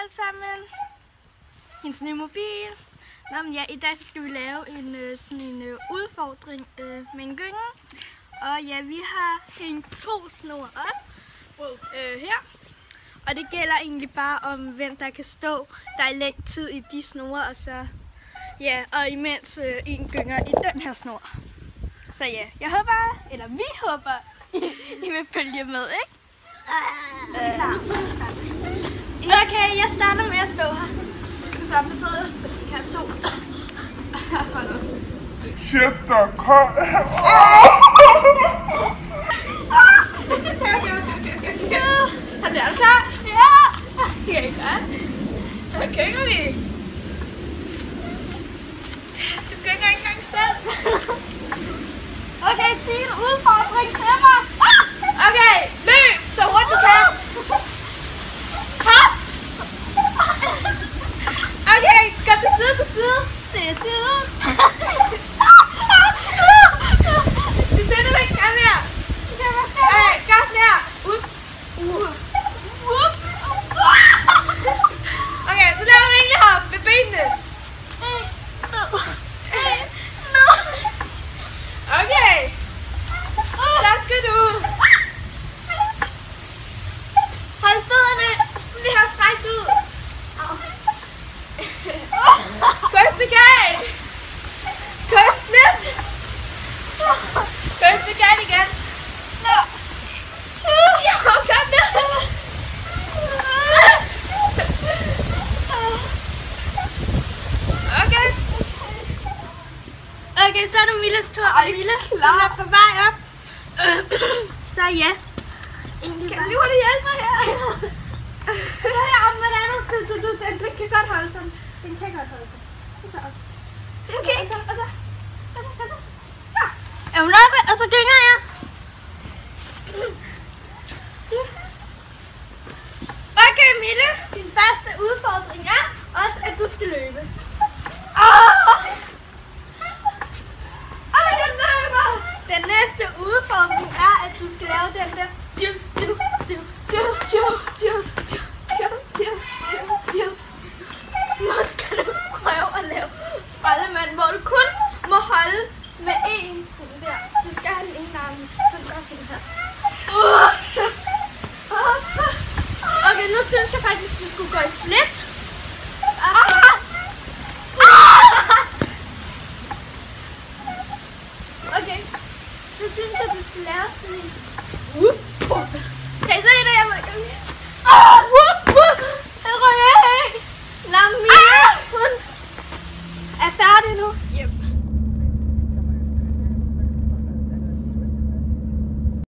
alle sammen. Hendes nye mobil. Nå, men ja, i dag så skal vi lave sådan en udfordring med en gynge. Og ja, vi har hængt 2 snore op her. Og det gælder egentlig bare om, hvem der kan stå der i længst tid i de snore. Og så, ja, og imens en gynger i den her snor. Så ja, jeg håber, eller vi håber, I vil følge med, ikke? Okay, jeg starter med at stå her. Jeg skal samle fødder, fordi jeg har 2. Hold op. Shit, der er koldt. Er du klar? Ja! Okay, godt. Så gynger vi. Du gynger ikke engang selv. Okay, Tine, udfordring til mig. Okay, løb så hurtigt du kan. Hop! Okay, gå til side. Det er side. Du tænder væk, kom her. Okay, gør sådan her. Okay, så laver vi egentlig hop med benene. Okay. Så skal du holde fødderne sådan lige her strækt ud. Gå i spagat. Gå i split. Gå i spagat igen. Kom ned. Okay. Okay, så er du Milles tur, og Mille, hun er på vej op. Så ja. Kan du lige hjælpe mig her? Så her om, hvordan den kan godt holde sådan. Den kan godt holde sådan. Så op. Okay. Og så. Ja. Er hun oppe, og så gynger jeg. Okay, Mille. Din første udfordring er også, at du skal løbe. Den næste udfordring er, at du skal lave den der. Nu skal du prøve at lave spejlemand, hvor du kun må holde med én ting der. Du skal have den ene arm, så gør sådan her. Okay, nu synes jeg faktisk, du skulle gå i split.